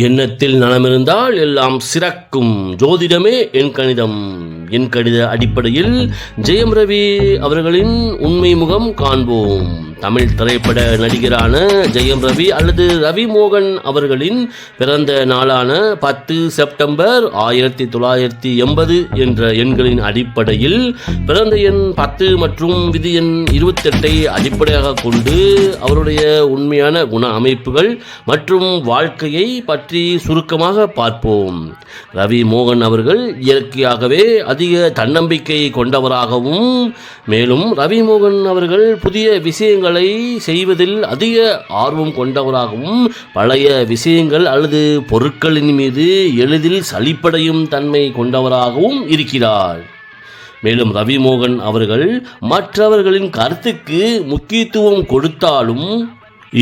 எண்ணத்தில் நலமிருந்தால் எல்லாம் சிறக்கும். ஜோதிடமே என் கணிதம். என் கணித அடிப்படையில் ஜெயம் ரவி அவர்களின் உண்மை முகம் காண்போம். தமிழ் திரைப்பட நடிகரான ஜெயம் ரவி அல்லது ரவி மோகன் அவர்களின் பிறந்த நாளான 10 செப்டம்பர் 1980 என்ற எண்களின் அடிப்படையில் பிறந்த எண் 10 மற்றும் விதி எண் 28ஐ அடிப்படையாக கொண்டு அவருடைய உண்மையான குண அமைப்புகள் மற்றும் வாழ்க்கையை பற்றி சுருக்கமாக பார்ப்போம். ரவி மோகன் அவர்கள் இயற்கையாகவே அதிக தன்னம்பிக்கை கொண்டவராகவும் மேலும் ரவி மோகன் அவர்கள் புதிய விஷயங்களை செய்வதில் அதிக ஆர்வம் கொண்டவராகவும் பழைய விஷயங்கள் அல்லது பொருட்களின் மீது எளிதில் சலிப்படையும் தன்மை கொண்டவராகவும் இருக்கிறார். மேலும் ரவி மோகன் அவர்கள் மற்றவர்களின் கருத்துக்கு முக்கியத்துவம் கொடுத்தாலும்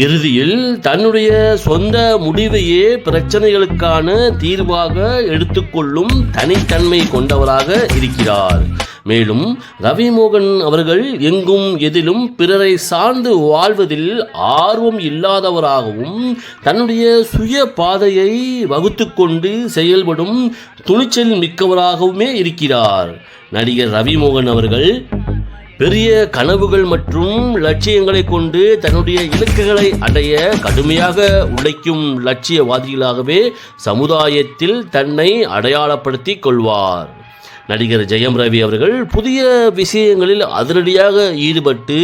இறுதியில் தன்னுடைய சொந்த முடிவையே பிரச்சனைகளுக்கான தீர்வாக எடுத்துக்கொள்ளும் தனித்தன்மை கொண்டவராக இருக்கிறார். மேலும் ரவி மோகன் அவர்கள் எங்கும் எதிலும் பிறரை சார்ந்து வாழ்வதில் ஆர்வம் இல்லாதவராகவும் தன்னுடைய சுய பாதையை வகுத்து கொண்டு செயல்படும் துணிச்சல் மிக்கவராகவுமே இருக்கிறார். நடிகர் ரவி மோகன் அவர்கள் பெரிய கனவுகள் மற்றும் லட்சியங்களை கொண்டு தன்னுடைய இலக்குகளை அடைய கடுமையாக உழைக்கும் லட்சியவாதிகளாகவே சமுதாயத்தில் தன்னை அடையாளப்படுத்திக் கொள்வார். நடிகர் ஜெயம் ரவி அவர்கள் புதிய விஷயங்களில் அதிரடியாக ஈடுபட்டு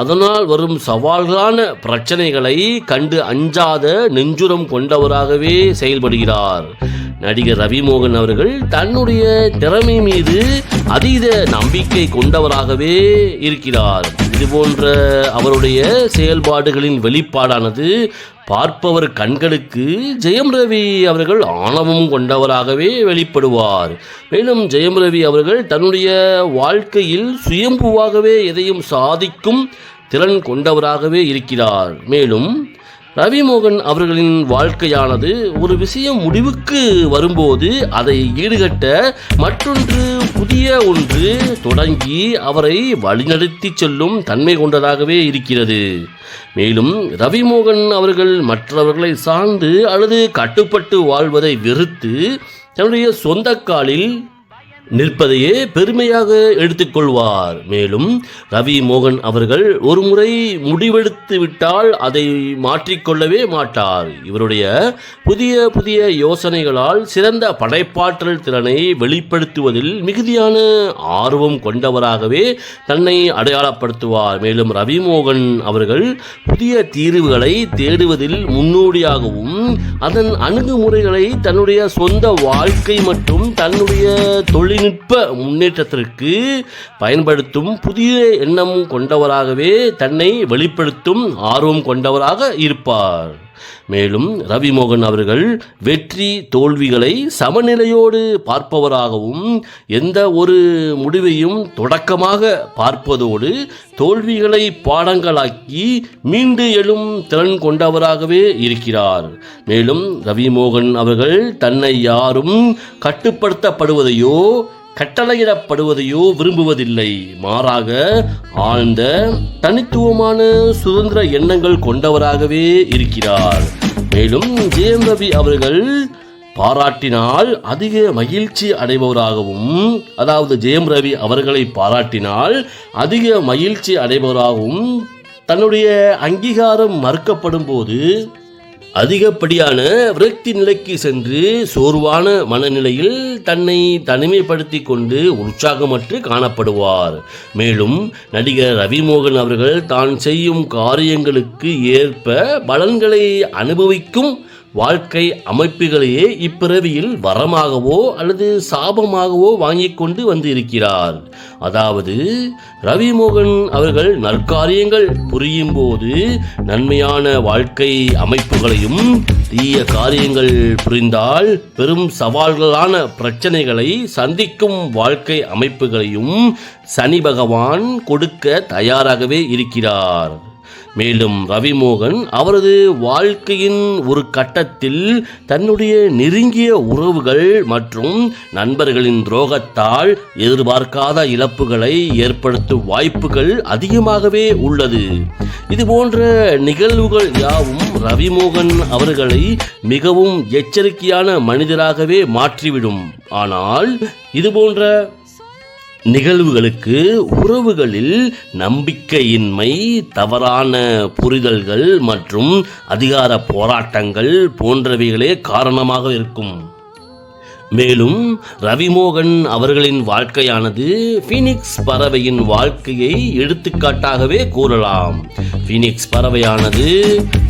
அதனால் வரும் சவால்களான பிரச்சனைகளை கண்டு அஞ்சாத நெஞ்சுரம் கொண்டவராகவே செயல்படுகிறார். நடிகர் ரவி மோகன் அவர்கள் தன்னுடைய திறமை மீது அதீத நம்பிக்கை கொண்டவராகவே இருக்கிறார். இதுபோன்ற அவருடைய செயல்பாடுகளின் வெளிப்பாடானது பார்ப்பவர் கண்களுக்கு ஜெயம் ரவி அவர்கள் ஆணவம் கொண்டவராகவே வெளிப்படுவார். மேலும் ஜெயம் ரவி அவர்கள் தன்னுடைய வாழ்க்கையில் சுயம்புவாகவே எதையும் சாதிக்கும் திறன் கொண்டவராகவே இருக்கிறார். மேலும் ரவி மோகன் அவர்களின் வாழ்க்கையானது ஒரு விஷயம் முடிவுக்கு வரும்போது அதை ஈடுகட்ட மற்றொன்று புதிய ஒன்று தொடங்கி அவரை வழிநடத்தி செல்லும் தன்மை கொண்டதாகவே இருக்கிறது. மேலும் ரவி மோகன் அவர்கள் மற்றவர்களை சார்ந்து அல்லது கட்டுப்பட்டு வாழ்வதை வெறுத்து தன்னுடைய சொந்த காலில் நிற்பதையே பெருமையாக எடுத்துக்கொள்வார். மேலும் ரவி மோகன் அவர்கள் ஒரு முறை முடிவெடுத்து விட்டால் அதை மாற்றிக்கொள்ளவே மாட்டார். இவருடைய புதிய புதிய யோசனைகளால் சிறந்த படைப்பாற்றல் திறனை வெளிப்படுத்துவதில் மிகுதியான ஆர்வம் கொண்டவராகவே தன்னை அடையாளப்படுத்துவார். மேலும் ரவி மோகன் அவர்கள் புதிய தீர்வுகளை தேடுவதில் முன்னோடியாகவும் அதன் அணுகுமுறைகளை தன்னுடைய சொந்த வாழ்க்கை மற்றும் தன்னுடைய தொழில்நுட்ப முன்னேற்றத்திற்கு பயன்படுத்தும் புதிய எண்ணம் கொண்டவராகவே தன்னை வெளிப்படுத்தும் ஆர்வம் கொண்டவராக இருப்பார். மேலும் ரவி மோகன் அவர்கள் வெற்றி தோல்விகளை சமநிலையோடு பார்ப்பவராகவும் எந்த ஒரு முடிவையும் தொடக்கமாக பார்ப்பதோடு தோல்விகளை பாடங்களாக்கி மீண்டு எழும் திறன் கொண்டவராகவே இருக்கிறார். மேலும் ரவி மோகன் அவர்கள் தன்னை யாரும் கட்டுப்படுத்தப்படுவதையோ கட்டளையிடப்படுவதையோ விரும்புவதில்லை. மாறாக ஆழ்ந்த தனித்துவமான சுதந்திர எண்ணங்கள் கொண்டவராகவே இருக்கிறார். மேலும் ஜெயம் ரவி அவர்கள் பாராட்டினால் அதிக மகிழ்ச்சி அடைபவராகவும் ஜெயம் ரவி அவர்களை பாராட்டினால் அதிக மகிழ்ச்சி அடைபவராகவும் தன்னுடைய அங்கீகாரம் மறுக்கப்படும் போது அதிகப்படியான விரக்தி நிலைக்கு சென்று சோர்வான மனநிலையில் தன்னை தனிமைப்படுத்தி கொண்டு உற்சாகமற்று காணப்படுவார். மேலும் நடிகர் ரவி மோகன் அவர்கள் தான் செய்யும் காரியங்களுக்கு ஏற்ப பலன்களை அனுபவிக்கும் வாழ்க்கை அமைப்புகளையே இப்பிறவியில் வரமாகவோ அல்லது சாபமாகவோ வாங்கிக் கொண்டு வந்து இருக்கிறார். அதாவது ரவி மோகன் அவர்கள் நற்காரியங்கள் புரியும் போது நன்மையான வாழ்க்கை அமைப்புகளையும் தீய காரியங்கள் புரிந்தால் பெரும் சவால்களான பிரச்சனைகளை சந்திக்கும் வாழ்க்கை அமைப்புகளையும் சனி பகவான் கொடுக்க தயாராகவே இருக்கிறார். மேலும் ரவிமோகன் அவரது வாழ்க்கையின் ஒரு கட்டத்தில் தன்னுடைய நெருங்கிய உறவுகள் மற்றும் நண்பர்களின் துரோகத்தால் எதிர்பார்க்காத இழப்புகளை ஏற்படுத்தும் வாய்ப்புகள் அதிகமாகவே உள்ளது. இதுபோன்ற நிகழ்வுகள் யாவும் ரவிமோகன் அவர்களை மிகவும் எச்சரிக்கையான மனிதராகவே மாற்றிவிடும். ஆனால் இதுபோன்ற நிகழ்வுகளுக்கு உறவுகளில் நம்பிக்கையின்மை, தவறான புரிதல்கள் மற்றும் அதிகார போராட்டங்கள் போன்றவைகளே காரணமாக இருக்கும். மேலும் ரவிமோகன் அவர்களின் வாழ்க்கையானது ஃபீனிக்ஸ் பறவையின் வாழ்க்கையை எடுத்துக்காட்டாகவே கூறலாம். ஃபீனிக்ஸ் பறவையானது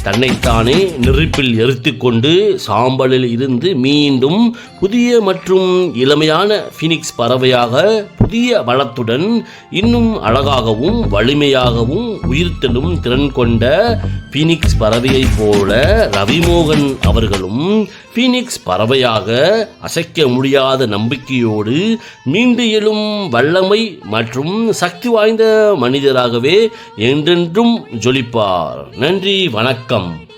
தன்னைத்தானே நெருப்பில் எரித்துக்கொண்டு சாம்பலில் இருந்து மீண்டும் புதிய மற்றும் இளமையான ஃபீனிக்ஸ் பறவையாக புதிய பலத்துடன் இன்னும் அழகாகவும் வலிமையாகவும் உயிர்த்தெழும் திறன் கொண்ட ஃபீனிக்ஸ் பறவையைப் போல ரவிமோகன் அவர்களும் ஃபீனிக்ஸ் பறவையாக அசைக்க முடியாத நம்பிக்கையோடு மீண்டு எழும் வல்லமை மற்றும் சக்தி வாய்ந்த மனிதராகவே என்றென்றும் ஜொலிப்பார். நன்றி, வணக்கம்.